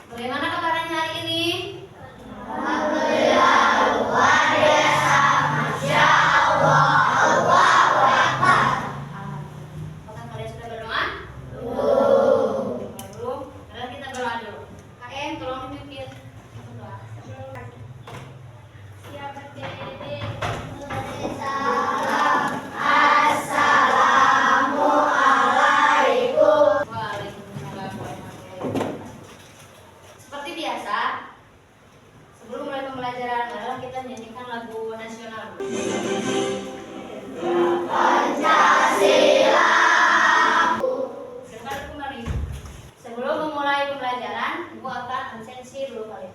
Bagaimana kabarnya hari ini? Alhamdulillah, luar biasa, Masya Allah, Allahu Akbar. Apakah kalian sudah berdoa? Belum. Berarti kita berdoa dulu. KM, tolong dipimpin berdoa. Siapa Dede? Assalamualaikum. Waalaikumsalam warahmatullahi wabarakatuh. Seperti biasa, sebelum mulai pembelajaran adalah kita menyanyikan lagu nasional. Pancasila. Sebentar kembali. Sebelum memulai pembelajaran, Ibu akan absensi dulu kali.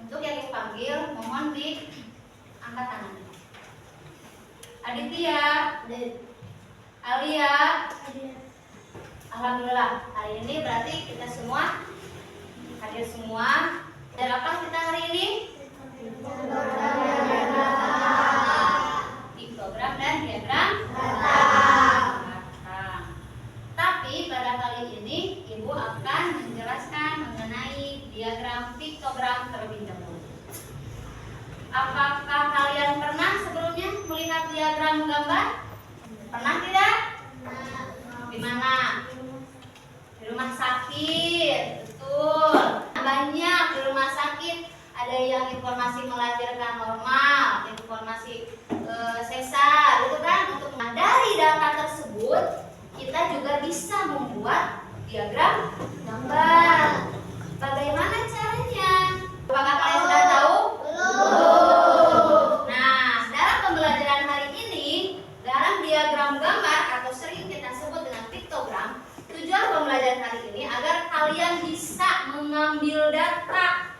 Untuk yang dipanggil, mohon diangkat tangannya. Aditya, Alia, alhamdulillah hari ini berarti kita semua hadir semua. Dan apa kita hari ini? Piktogram dan diagram data. Tapi pada kali ini Ibu akan menjelaskan mengenai diagram piktogram terlebih dahulu. Apakah kalian pernah sebelumnya melihat diagram gambar? Pernah tidak? Di mana? Di rumah sakit, betul. Banyak di rumah sakit. Ada yang informasi melahirkan normal, informasi sesar, gitu kan? Untuk dari data tersebut kita juga bisa membuat diagram gambar. Bagaimana caranya? Apakah kalian sudah tahu? Nah, dalam pembelajaran hari ini, dalam diagram gambar atau sering kita sebut dengan piktogram, tujuan pembelajaran hari ini agar kalian bisa mengambil data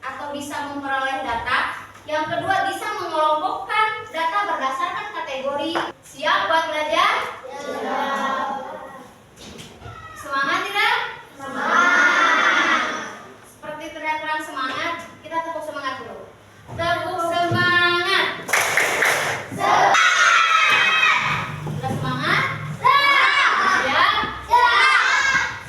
atau bisa memperoleh data. Yang kedua, bisa mengelompokkan data berdasarkan kategori. Siap buat belajar? Semangat tidak? Semangat. Seperti terlihat kurang semangat, kita tepuk semangat dulu. Tepuk semangat. Sudah semangat? Ya.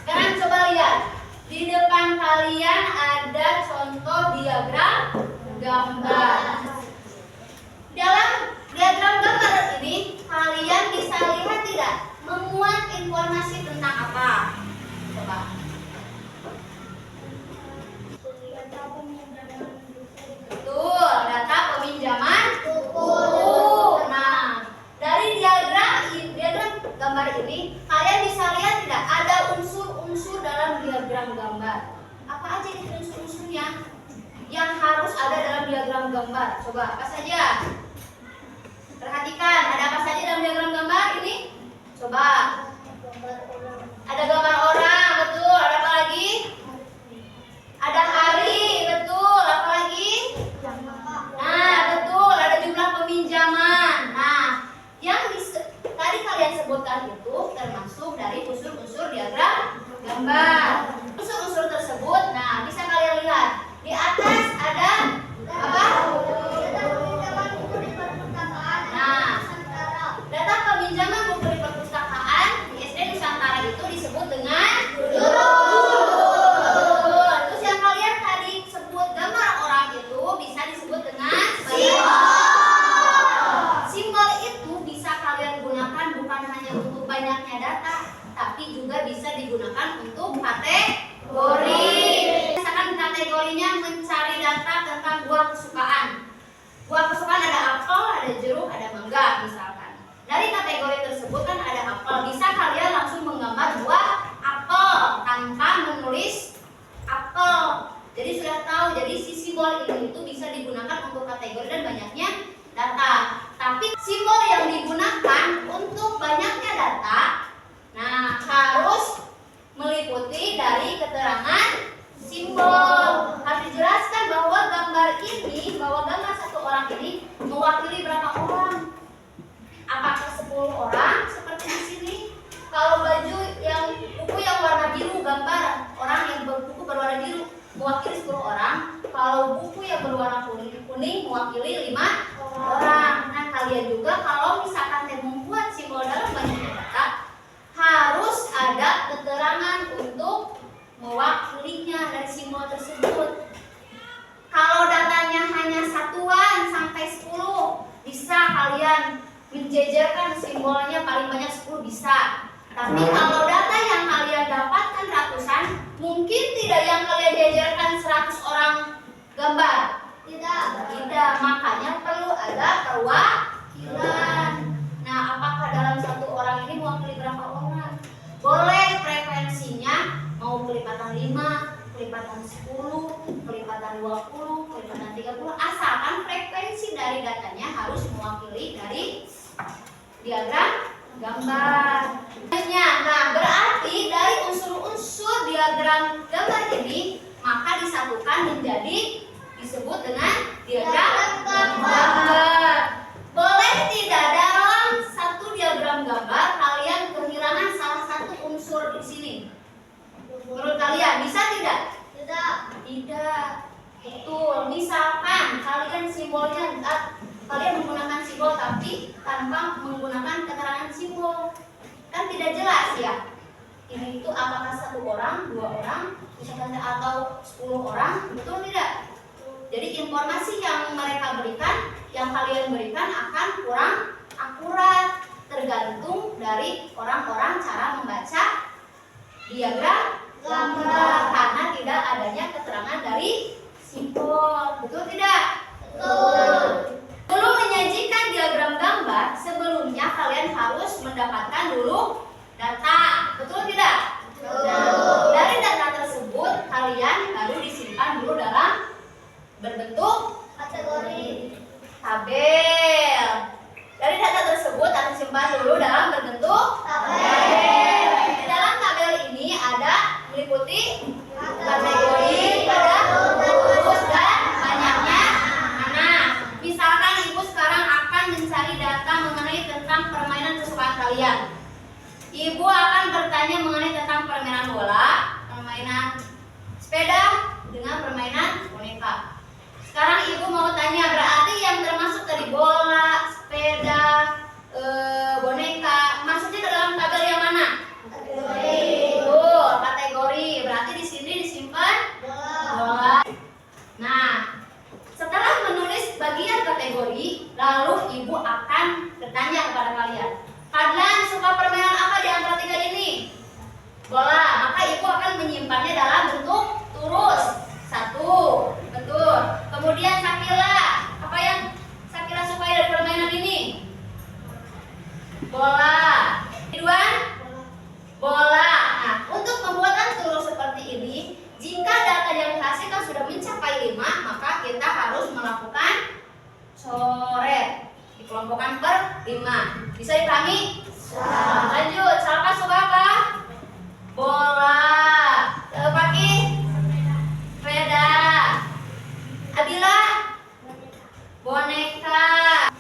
Sekarang coba lihat. Di depan kalian ada contoh diagram gambar. Dalam diagram gambar ini kalian bisa lihat tidak? Memuat informasi tentang apa? Coba. Betul, data peminjaman buku. Nah, dari diagram gambar ini kalian bisa lihat tidak? Ada unsur-unsur dalam diagram gambar. Apa aja ini unsur-unsurnya yang harus ada dalam diagram gambar? Coba, apa saja? Perhatikan, ada apa saja dalam diagram gambar ini? Coba. Ada gambar orang, betul. Ada apa lagi? Ada hari, betul. Apa lagi? Nah, betul. Ada jumlah peminjaman. Nah, yang tadi kalian sebutkan itu termasuk dari unsur-unsur diagram gambar. Unsur-unsur tersebut, nah bisa kalian lihat di atas ada apa? Nah, data peminjaman buku di perpustakaan di SD Nusantara itu disebut dengan guru. Terus yang kalian tadi sebut gambar orang itu bisa disebut dengan simbol. Simbol itu bisa kalian gunakan bukan hanya untuk banyaknya data, tapi juga bisa digunakan untuk kategori. Misalkan kategorinya mencari data tentang buah kesukaan. Buah kesukaan ada apel, ada jeruk, ada mangga misalkan. Dari kategori tersebut kan ada apel. Bisa kalian langsung menggambar buah apel tanpa menulis apel. Jadi sudah tahu. Jadi si simbol ini itu bisa digunakan untuk kategori dan banyaknya data. Tapi simbol yang digunakan untuk banyaknya data, nah harus meliputi dari keterangan simbol. Harus dijelaskan bahwa gambar satu orang ini mewakili berapa orang? Apakah 10 orang seperti di sini? Kalau buku yang warna biru gambar orang yang buku berwarna biru mewakili 10 orang. Kalau buku yang berwarna kuning mewakili 5 orang. Nah, kalian juga kalau misalkan membuat simbol dalam banyaknya data harus ada keterangan untuk mewakili mewakilinya dari simbol tersebut. Kalau datanya hanya satuan sampai 10, bisa kalian menjejerkan simbolnya paling banyak 10 bisa. Tapi kalau data yang kalian dapatkan ratusan, mungkin tidak yang kalian jejerkan 100 orang gambar. Tidak, makanya perlu ada perwakilan. Nah, apakah dalam satu orang ini mewakili berapa orang? Boleh frekuensinya mau kelipatan 5, kelipatan 10, kelipatan 20, kelipatan 30, asalkan frekuensi dari datanya harus mewakili dari diagram gambar. Nah, berarti dari unsur-unsur diagram gambar ini maka disatukan menjadi disebut dengan diagram gambar. Boleh tidak dalam satu diagram gambar kalian kehilangan salah satu unsur di sini? Menurut kalian bisa tidak? Tidak. Betul. Misalkan kalian simbolnya kalian menggunakan simbol tapi tanpa menggunakan keterangan simbol, kan tidak jelas ya. Ini itu apakah 1 orang, 2 orang, misalkan atau 10 orang, betul tidak? Jadi informasi yang mereka berikan, yang kalian berikan akan kurang akurat, tergantung dari orang-orang cara membaca diagram gambar karena tidak adanya keterangan dari simbol. Betul tidak? Betul. Sebelum menyajikan diagram gambar, sebelumnya kalian harus mendapatkan dulu data. Betul tidak? Betul. Dari data tersebut kalian baru disimpan dulu dalam berbentuk kategori tabel. Dari data tersebut akan disimpan dulu dalam berbentuk tabel. Di dalam tabel ini ada meliputi kategori, ada urus dan banyaknya anak. Misalkan ibu sekarang akan mencari data mengenai tentang permainan kesukaan kalian. Ibu akan bertanya mengenai tentang permainan bola, permainan sepeda, dengan permainan boneka. Sekarang ibu mau tanya, berarti yang termasuk dari bola, sepeda, boneka, maksudnya dalam tabel yang mana? Kategori. Betul, kategori. Berarti di sini disimpan bola. Nah, setelah menulis bagian kategori, lalu ibu akan bertanya kepada kalian, kalian suka permainan apa di antara 3 ini? Bola. Maka ibu akan menyimpannya dalam bentuk turus. 1, betul. Kemudian Sakila, apa yang Sakila sukai dari permainan ini? Bola. Ridwan? Bola. Nah, untuk pembuatan turus seperti ini, jika data yang dihasilkan sudah mencapai 5, maka kita harus melakukan coret. Dikelompokkan per 5. Bisa dipahami? Lanjut, Salma suka apa? Bola. Paki? Sepeda. Adila? Boneka.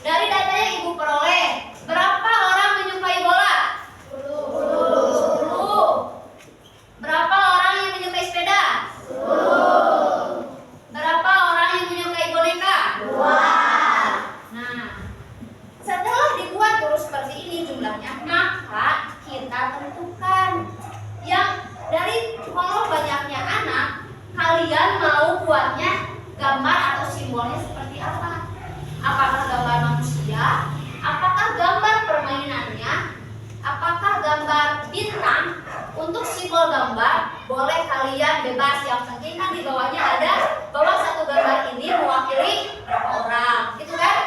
Dari data yang ibu peroleh, berapa orang menyukai bola? 10. Berapa orang yang menyukai sepeda? 10. Berapa orang yang menyukai boneka? 2. Nah, setelah dibuat terus seperti ini jumlahnya, maka kita tentukan yang dari kalau banyaknya anak, kalian mau buatnya gambar atau simbolnya seperti apa? Apakah gambar manusia? Apakah gambar permainannya? Apakah gambar bintang? Untuk simbol gambar boleh kalian bebas, yang penting kan di bawahnya ada bahwa satu gambar ini mewakili berapa orang, gitu kan?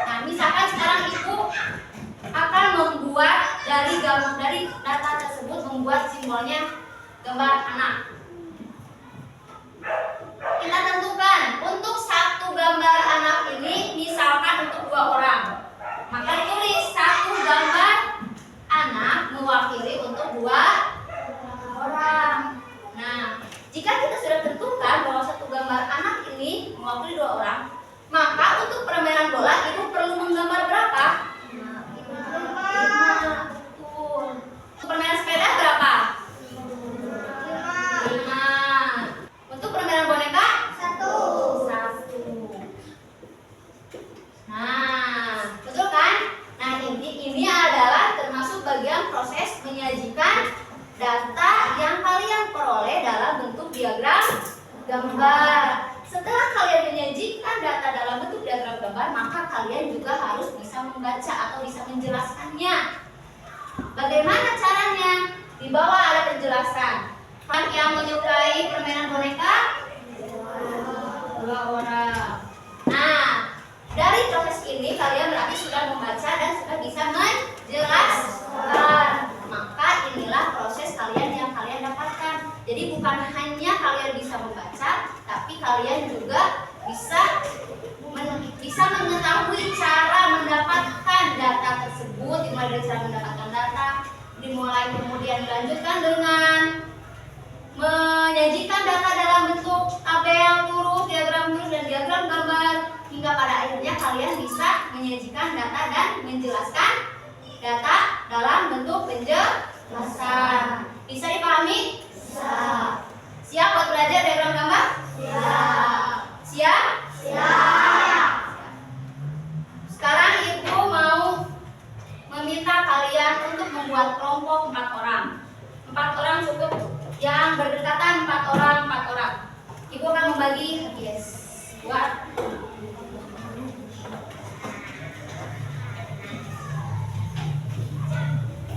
Nah, misalkan sekarang ibu akan membuat dari data tersebut membuat simbolnya gambar anak. Kita tentukan untuk satu gambar anak ini misalkan untuk 2 orang, maka ditulis satu gambar anak mewakili untuk 2 orang. Nah, jika kita sudah tentukan bahwa satu gambar anak ini mewakili 2 orang, maka untuk permainan bola ibu perlu menggambar berapa? 5. Betul. Untuk permainan sepeda berapa? 5. Untuk permainan boneka? 1. Nah, betul kan? Nah, ini adalah termasuk bagian proses menyajikan data yang kalian peroleh dalam bentuk diagram gambar. Setelah kalian menyajikan data dalam bentuk diagram gambar, maka kalian juga harus bisa membaca atau bisa menjelaskannya. Bagaimana caranya? Di bawah ada penjelasan. Kan yang menyukai permainan boneka? 2 orang. Nah, dari proses ini kalian berarti sudah membaca dan sudah bisa menjelaskan. Maka inilah proses kalian yang kalian dapatkan. Jadi bukan hanya kalian bisa membaca, tapi kalian juga bisa mengetahui cara mendapatkan data tersebut. Dimulai dari cara mendapatkan data, dimulai kemudian dilanjutkan dengan menyajikan data dalam bentuk tabel, huruf, diagram huruf, dan diagram gambar, hingga pada akhirnya kalian bisa menyajikan data dan menjelaskan data dalam bentuk penjelasan. Bisa dipahami? Bisa. Siap buat belajar diagram gambar? Siap. Siap? Siap. Sekarang Ibu mau meminta kalian untuk membuat kelompok 4 orang. 4 orang cukup, yang berdekatan 4 orang. Ibu akan membagi, buat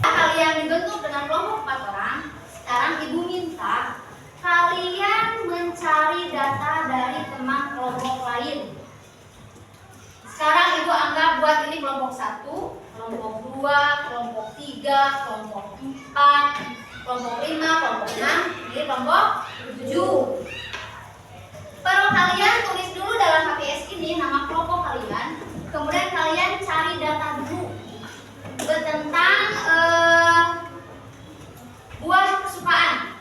kalian dibentuk dengan kelompok 4 orang. Sekarang Ibu minta kalian mencari data dari teman kelompok lain. Sekarang Ibu anggap buat ini kelompok 1, kelompok 2, kelompok 3, kelompok 4, kelompok 5, kelompok 6, ini kelompok 7. Perlu kalian tulis dulu dalam HPS ini nama kelompok kalian. Kemudian kalian cari data dulu tentang buah kesukaan.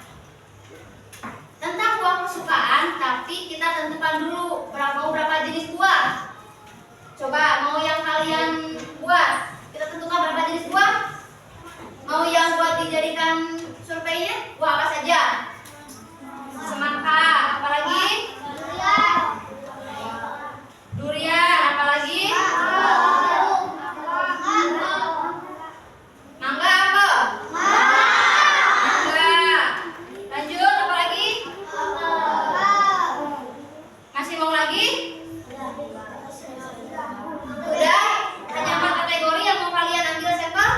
Tentang buah kesukaan, tapi kita tentukan dulu berapa jenis buah. Coba mau yang kalian buat, kita tentukan berapa jenis buah. Mau yang buat dijadikan surveinya, buah apa saja? Semangka, apalagi? Durian, apalagi? Mangga apa? Mangga. Lanjut, apalagi? Masih mau lagi? Udah? Hanya 4 kategori yang mau kalian ambil sampel?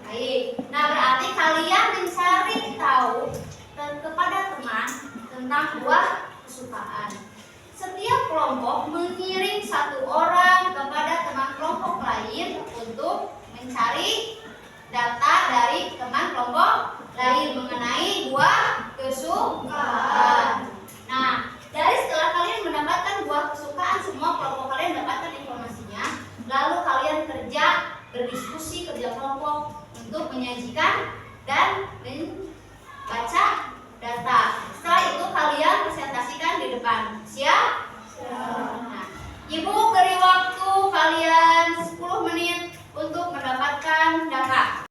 Baik. Nah, berarti kalian mencari tahu kepada teman tentang buah kesukaan. Setiap kelompok mengirim 1 orang kepada teman kelompok lain untuk mencari data dari teman kelompok lain mengenai buah kesukaan. Nah, dari setelah kalian mendapatkan buah kesukaan, semua kelompok kalian mendapatkan informasinya, lalu kalian berdiskusi kerja kelompok untuk menyajikan dan membaca data. Setelah itu kalian presentasikan di depan. Siap? Nah, Ibu beri waktu kalian 10 menit untuk mendapatkan data.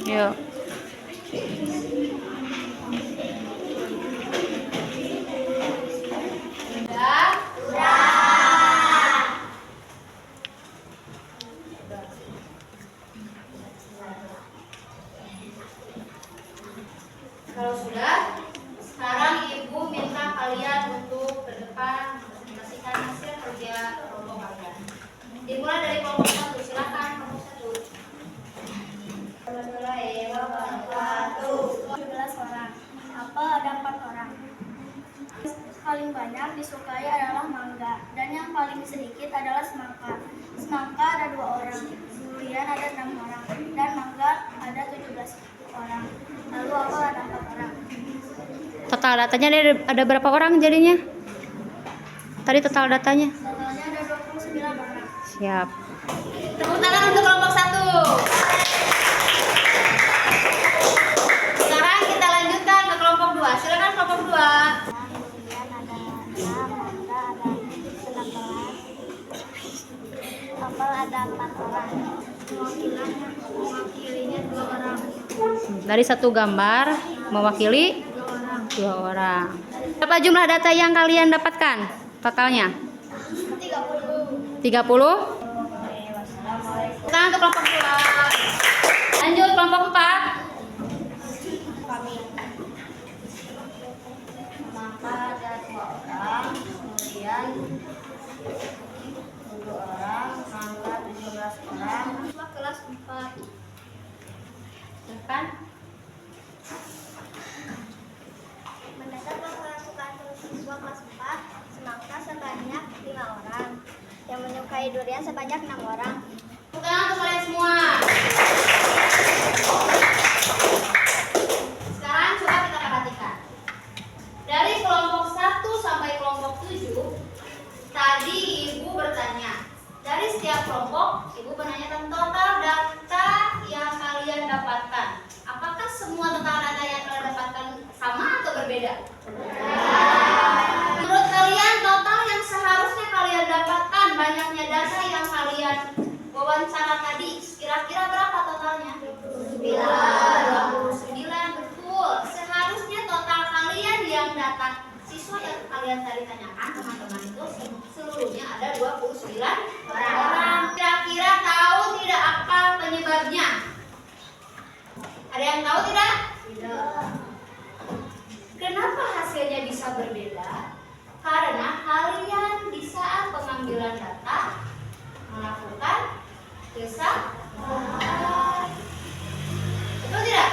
Yuk. Kalau sudah, sekarang Ibu minta kalian untuk ke depan presentasikan hasil kerja kelompok kalian. Dimulai dari kelompok 1, silakan kelompok 1. Assalamualaikum warahmatullahi wabarakatuh. 17 orang. Apel ada 4 orang. Paling banyak disukai adalah mangga, dan yang paling sedikit adalah semangka. Semangka ada 2 orang, durian ada 6 orang, dan mangga ada 17 orang. Lalu apel ada 4 orang. Total datanya ada berapa orang jadinya? Tadi total datanya? Totalnya ada 29 orang. Siap. Tepuk tangan untuk kelompok 1. Sekarang kita lanjutkan ke kelompok 2. Silakan kelompok 2. Durian ada 6, mangga ada 19, apel ada 4 orang. Mewakilinya 2 orang. Dari satu gambar mewakili 2 orang. Berapa jumlah data yang kalian dapatkan totalnya? 30. Sekarang untuk kelompok 2. Lanjut kelompok 4. Maka ada 2 orang, kemudian 7 orang, mangga 17 orang. Kelas 4. Depan. Mendapat pemasukan siswa kelas 4, semangka sebanyak 5 orang. Yang menyukai durian sebanyak 6 orang. Tepuk tangan untuk kalian semua. Sekarang coba kita perhatikan. Dari kelompok 1 sampai kelompok 7, tadi Ibu bertanya. Dari setiap kelompok, Ibu bertanya tentang total data yang kalian dapatkan. Apakah semua total data yang kalian dapatkan sama atau berbeda? Menurut kalian total yang seharusnya kalian dapatkan, banyaknya data yang kalian wawancara tadi, kira-kira berapa totalnya? 29, betul. Seharusnya total kalian yang data siswa yang kalian tadi tanyakan, teman-teman, itu seluruhnya ada 29 orang. Kira-kira tahu tidak apa penyebabnya? Ada yang tahu tidak? Tidak. Kenapa hasilnya bisa berbeda? Karena kalian di saat pengambilan data melakukan kesalahan. Betul tidak?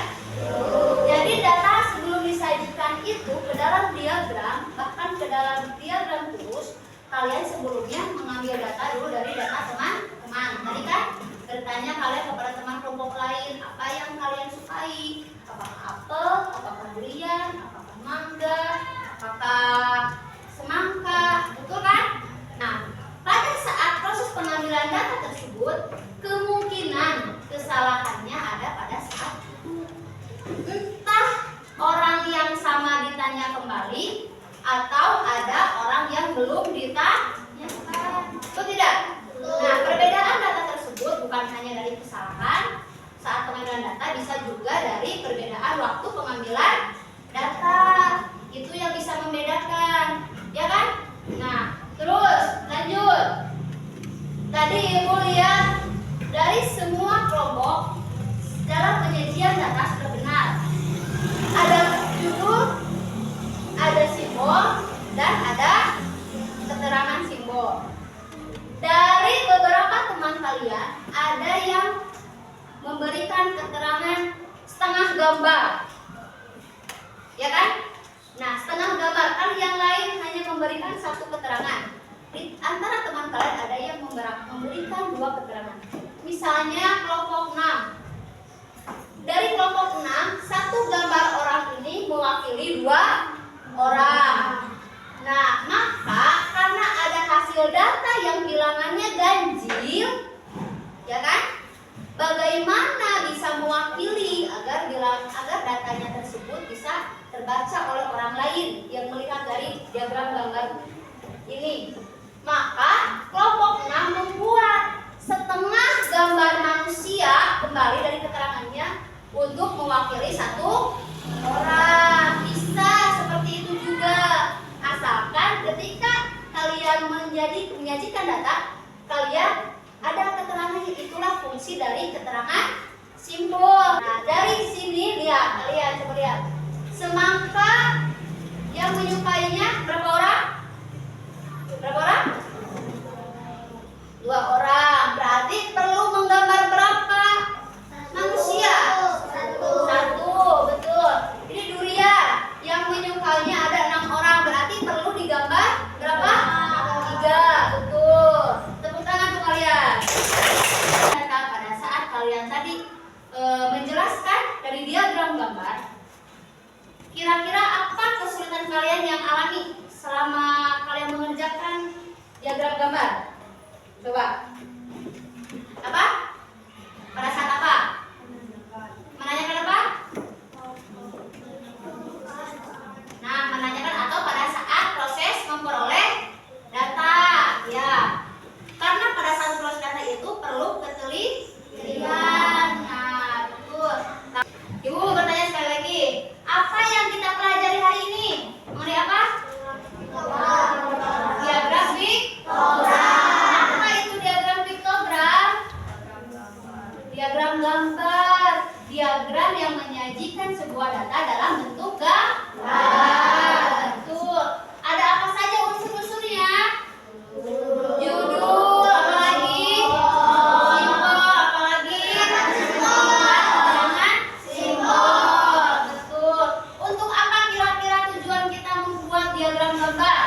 Jadi data sebelum disajikan itu ke dalam diagram, bahkan ke dalam diagram terus, kalian sebelumnya mengambil data dulu dari data teman-teman. Tadi kan bertanya kalian kepada teman kelompok lain, apa yang kalian sukai? Apakah apel, apakah durian, apakah mangga, apakah semangka, betul kan? Nah, pada saat proses pengambilan data tersebut, kemungkinan kesalahannya ada pada saat entah orang yang sama ditanya kembali atau ada orang yang belum ditanyakan. Betul tidak? Nah, perbedaan data tersebut bukan hanya dari kesalahan saat pengambilan data, bisa juga dari perbedaan waktu pengambilan data. Itu yang bisa membedakan, ya kan? Nah, terus lanjut. Tadi Ibu lihat dari semua kelompok dalam penyajian data sudah benar. Ada judul, ada simbol, dan ada keterangan simbol. Dari beberapa teman kalian, ada yang memberikan keterangan setengah gambar, ya kan? Nah, setengah gambar, kan yang lain hanya memberikan satu keterangan. Di antara teman kalian ada yang memberikan 2 keterangan. Misalnya kelompok 6. Dari kelompok 6, satu gambar orang ini mewakili 2 orang. Nah, maka karena ada hasil data yang bilangannya ganjil, ya kan? Bagaimana bisa mewakili agar datanya tersebut bisa terbaca oleh orang lain yang melihat dari diagram gambar ini? Maka kelompok 6 membuat setengah gambar manusia kembali dari keterangannya untuk mewakili 1 orang. Bisa seperti itu juga, asalkan ketika kalian menyajikan data, kalian ada keterangan, itulah fungsi dari keterangan simbol. Nah, dari sini lihat, kalian coba lihat. Semangka yang menyukainya berapa orang? Berapa orang? 2 orang. Berarti perlu menggambar berapa manusia? 1, betul. dari diagram gambar, kira-kira apa kesulitan kalian yang alami selama kalian mengerjakan diagram gambar? Coba. Apa? Pada saat apa? Menanyakan apa? Nah, menanyakan atau pada saat proses memperoleh data, ya. Karena pada saat proses data itu perlu ketelitian. Nah, betul. Ibu bertanya sekali lagi, apa yang kita pelajari hari ini? Mengenai apa? Diagram piktogram. Apa itu diagram piktogram? Diagram gambar. Diagram yang menyajikan sebuah data dalam bentuk gambar. Betul. Ada apa saja unsur-unsurnya? Judul, apalagi? Simbol, apalagi? Keterangan simbol. Betul. Untuk apa kira-kira tujuan kita membuat diagram gambar?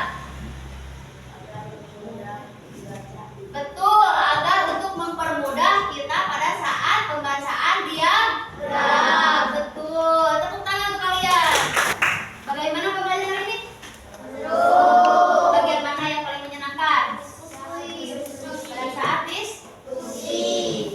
Betul, agar untuk mempermudah kita pada saat pembacaan diagram. Betul. Tepuk tangan untuk kalian. Bagaimana pembelajaran ini? Bagian mana yang paling menyenangkan? Pada saat diskusi.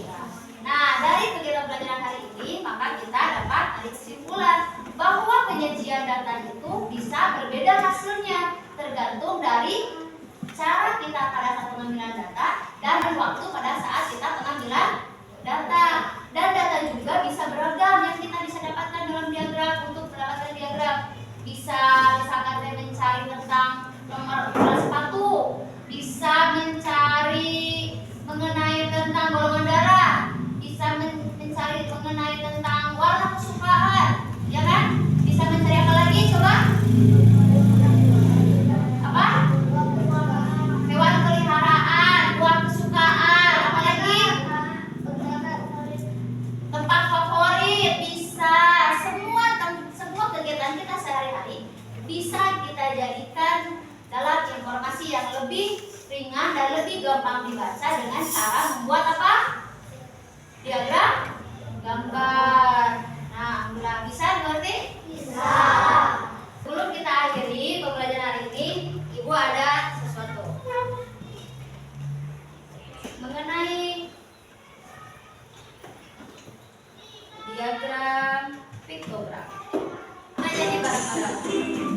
Nah, dari kegiatan pelajaran hari ini, maka kita dapat tarik kesimpulan bahwa penyajian data itu bisa berbeda hasilnya, tergantung dari cara kita pada saat pengambilan data dan waktu pada saat kita pengambilan data. Dan data juga bisa beragam yang kita bisa dapatkan dalam diagram. Untuk mendapatkan diagram bisa misalkan saya mencari tentang nomor ukuran sepatu, bisa mencari mengenai tentang golongan darah, bisa mencari mengenai tentang warna kesukaan, ya kan? Bisa mencari apa lagi? Coba. Apa? Hewan peliharaan, buah kesukaan, apa lagi? Tempat favorit, bisa. Semua kegiatan kita sehari-hari bisa kita jadikan dalam informasi yang lebih ringan dan lebih gampang dibaca dengan cara membuat apa? Diagram gambar. Nah, alhamdulillah bisa dimengerti? Bisa. Sebelum kita akhiri pembelajaran hari ini, Ibu ada sesuatu mengenai diagram piktogram. Nah, jadi bareng-bareng.